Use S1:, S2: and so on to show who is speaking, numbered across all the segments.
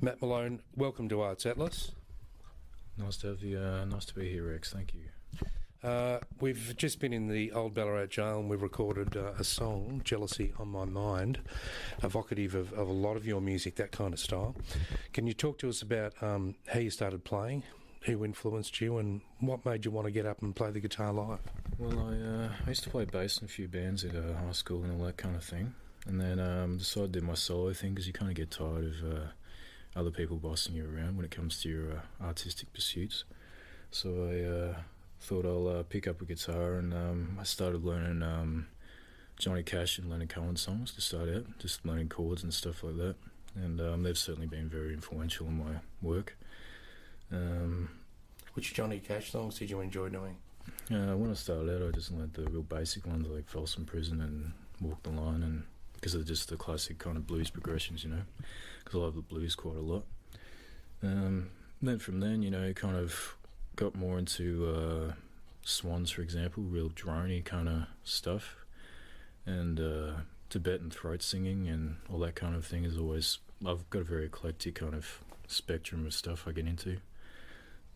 S1: Matt Malone, welcome to Arts Atlas.
S2: Nice to have you. Nice to be here, Rex. Thank you.
S1: We've just been in the Old Ballarat Jail and we've recorded a song, Jealousy on My Mind, evocative of a lot of your music, that kind of style. Can you talk to us about how you started playing, who influenced you, and what made you want to get up and play the guitar live?
S2: Well, I used to play bass in a few bands at high school and all that kind of thing, and then decided to do my solo thing because you kind of get tired of other people bossing you around when it comes to your artistic pursuits. So I thought I'll pick up a guitar, and I started learning Johnny Cash and Leonard Cohen songs to start out, just learning chords and stuff like that. And they've certainly been very influential in my work.
S1: Which Johnny Cash songs did you enjoy doing?
S2: When I started out, I just learned the real basic ones like Folsom Prison and Walk the Line, and because they're just the classic kind of blues progressions, you know, because I love the blues quite a lot. Then from then, you know, kind of got more into Swans, for example, real droney kind of stuff, and Tibetan throat singing and all that kind of thing is always, I've got a very eclectic kind of spectrum of stuff I get into.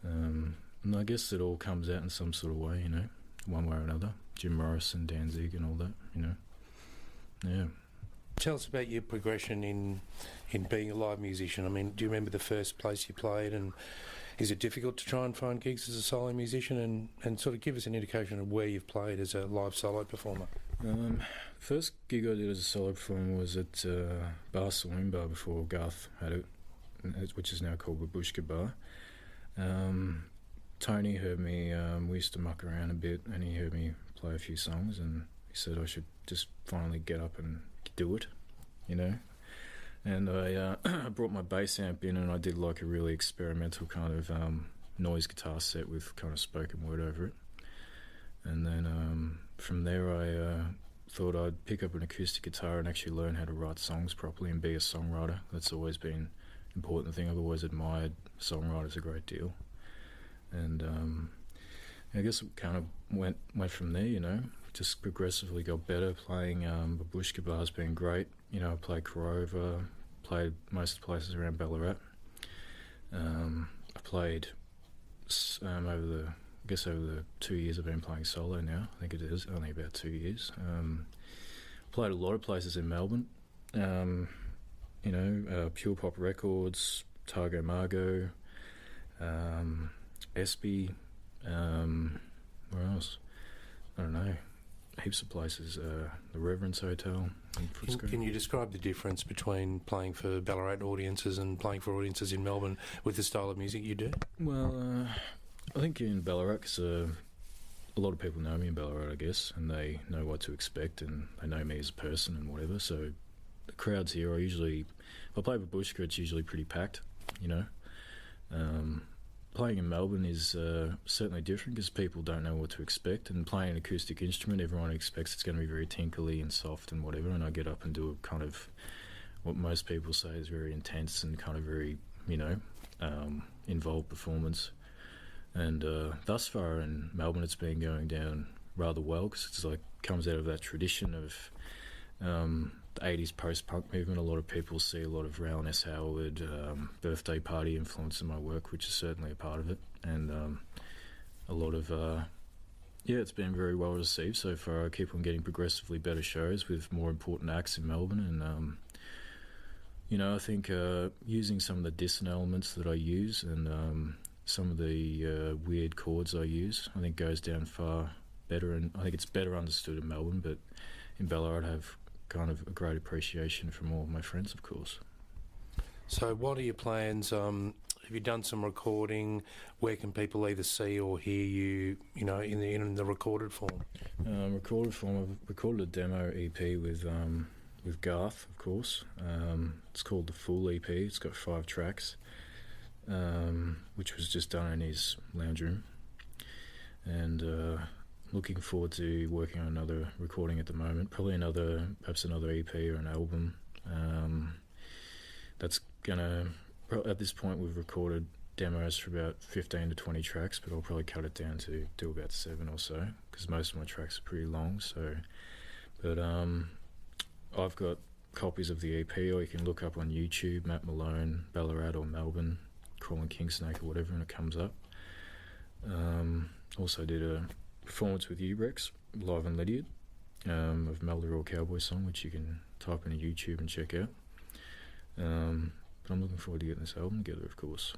S2: And I guess it all comes out in some sort of way, you know, one way or another. Jim Morrison, Danzig and all that, you know. Yeah.
S1: Tell us about your progression in being a live musician. I mean, do you remember the first place you played, and is it difficult to try and find gigs as a solo musician, and sort of give us an indication of where you've played as a live solo performer?
S2: First gig I did as a solo performer was at Bar Saloon Bar before Garth had it, which is now called Babushka Bar. Tony heard me, we used to muck around a bit, and he heard me play a few songs, and he said I should just finally get up and do it, you know. And I brought my bass amp in, and I did like a really experimental kind of noise guitar set with kind of spoken word over it. And then from there I thought I'd pick up an acoustic guitar and actually learn how to write songs properly and be a songwriter. That's always been an important thing. I've always admired songwriters a great deal. And I guess it kind of went from there, you know. Just progressively got better. Playing Babushka Bar's been great. You know, I played Corova, played most of the places around Ballarat. I played over the 2 years I've been playing solo now. I think it is only about 2 years. Played a lot of places in Melbourne. You know, Pure Pop Records, Targo Margo, Espy. Where else? I don't know. Heaps of places. The Reverence Hotel in Footscray.
S1: Can you describe the difference between playing for Ballarat audiences and playing for audiences in Melbourne with the style of music you do?
S2: Well, I think in Ballarat, cause, a lot of people know me in Ballarat, I guess, and they know what to expect, and they know me as a person and whatever. So the crowds here are usually, if I play for Babushka, it's usually pretty packed, you know. Playing in Melbourne is certainly different because people don't know what to expect, and playing an acoustic instrument, everyone expects it's going to be very tinkly and soft and whatever, and I get up and do a kind of what most people say is very intense and kind of very, you know, involved performance. And thus far in Melbourne it's been going down rather well because it's like comes out of that tradition of the 80s post-punk movement. A lot of people see a lot of Rowland S. Howard, birthday party influence in my work, which is certainly a part of it. And a lot of, it's been very well received so far. I keep on getting progressively better shows with more important acts in Melbourne. And, you know, I think using some of the dissonant elements that I use and some of the weird chords I use, I think goes down far better. And I think it's better understood in Melbourne, but in Ballarat I have kind of a great appreciation from all of my friends, of course.
S1: So what are your plans? Have you done some recording? Where can people either see or hear you, you know, in the recorded form?
S2: Recorded form, I've recorded a demo EP with Garth, of course. It's called the Full EP. It's got 5 tracks, which was just done in his lounge room. And looking forward to working on another recording at the moment, perhaps another EP or an album. That's gonna, at this point we've recorded demos for about 15 to 20 tracks, but I'll probably cut it down to do about 7 or so, because most of my tracks are pretty long. So, but I've got copies of the EP, or you can look up on YouTube, Matt Malone, Ballarat or Melbourne, Crawling Kingsnake or whatever, and it comes up. Also did a performance with Ubrex, live in Lydiard, of Melody Raw Cowboy song, which you can type into YouTube and check out. But I'm looking forward to getting this album together, of course.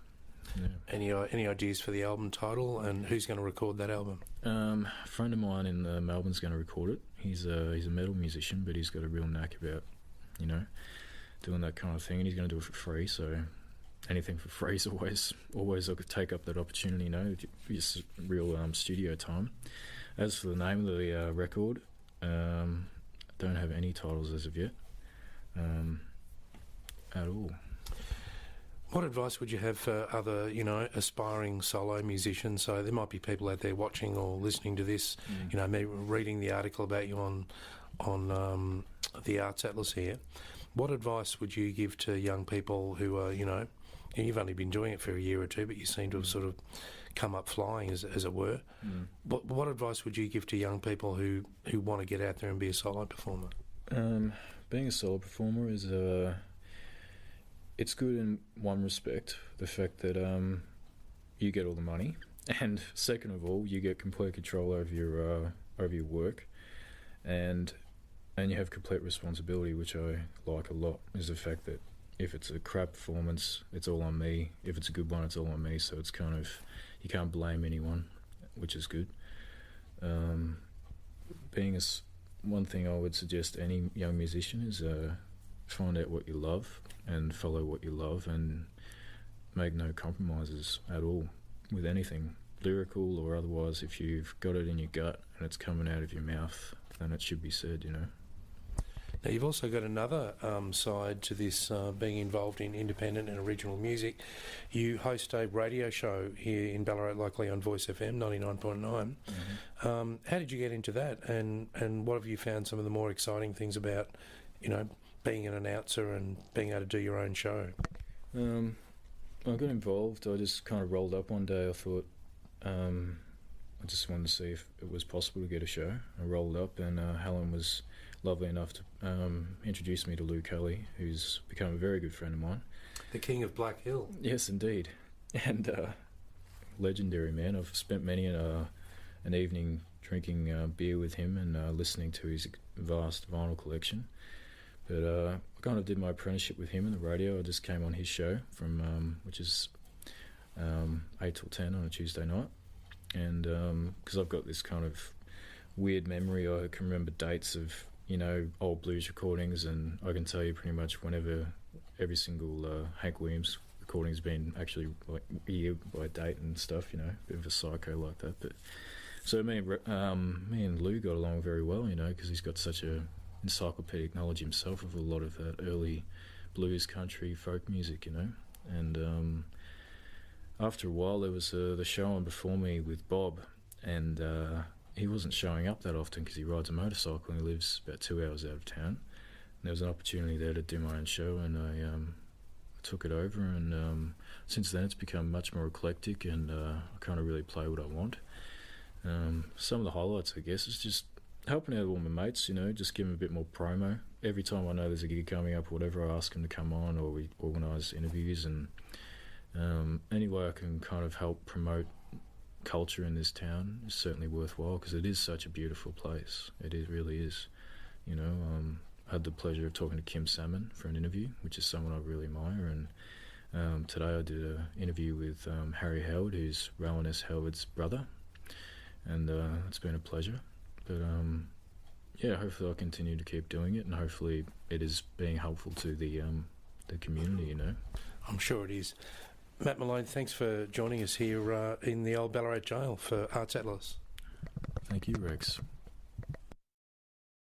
S2: Yeah.
S1: Any ideas for the album title, and who's going to record that album?
S2: A friend of mine in Melbourne's going to record it. He's a metal musician, but he's got a real knack about, doing that kind of thing, and he's going to do it for free. So anything for free is always I could take up that opportunity. Just real studio time. As for the name of the record, don't have any titles as of yet, at all.
S1: What advice would you have for other, aspiring solo musicians? So there might be people out there watching or listening to this, maybe reading the article about you on the Arts Atlas here. What advice would you give to young people who are, you've only been doing it for a year or two, but you seem to have sort of come up flying, as it were. What advice would you give to young people who want to get out there and be a solo performer?
S2: Being a solo performer is it's good in one respect, the fact that you get all the money, and second of all, you get complete control over your work, and you have complete responsibility, which I like a lot, is the fact that if it's a crap performance, it's all on me. If it's a good one, it's all on me. So it's kind of, you can't blame anyone, which is good. One thing I would suggest any young musician is find out what you love and follow what you love, and make no compromises at all with anything, lyrical or otherwise. If you've got it in your gut and it's coming out of your mouth, then it should be said,
S1: Now, you've also got another side to this, being involved in independent and original music. You host a radio show here in Ballarat, likely on Voice FM 99.9. How did you get into that, and what have you found some of the more exciting things about, being an announcer and being able to do your own show?
S2: I got involved. I just kind of rolled up one day. I thought I just wanted to see if it was possible to get a show. I rolled up, and Helen was lovely enough to introduce me to Lou Kelly, who's become a very good friend of mine.
S1: The King of Black Hill.
S2: Yes, indeed. And legendary man. I've spent many an evening drinking beer with him and listening to his vast vinyl collection. But I kind of did my apprenticeship with him in the radio. I just came on his show which is 8 till 10 on a Tuesday night. And because I've got this kind of weird memory, I can remember dates of, old blues recordings, and I can tell you pretty much whenever every single Hank Williams recording's been actually like year by date and stuff, a bit of a psycho like that. But so me and Lou got along very well, because he's got such a encyclopedic knowledge himself of a lot of that early blues, country, folk music, and after a while there was the show on before me with Bob, and he wasn't showing up that often because he rides a motorcycle and he lives about 2 hours out of town, and there was an opportunity there to do my own show, and I took it over, and since then it's become much more eclectic, and I kind of really play what I want. Some of the highlights, I guess, is just helping out all my mates, just give them a bit more promo. Every time I know there's a gig coming up or whatever, I ask them to come on, or we organise interviews, and any way I can kind of help promote culture in this town is certainly worthwhile, because it is such a beautiful place. Really is. I had the pleasure of talking to Kim Salmon for an interview, which is someone I really admire, and today I did an interview with Harry Howard, who's Rowan S. Howard's brother, and it's been a pleasure. But hopefully I'll continue to keep doing it, and hopefully it is being helpful to the community,
S1: I'm sure it is. Matt Malone, thanks for joining us here in the Old Ballarat Jail for Arts Atlas.
S2: Thank you, Rex.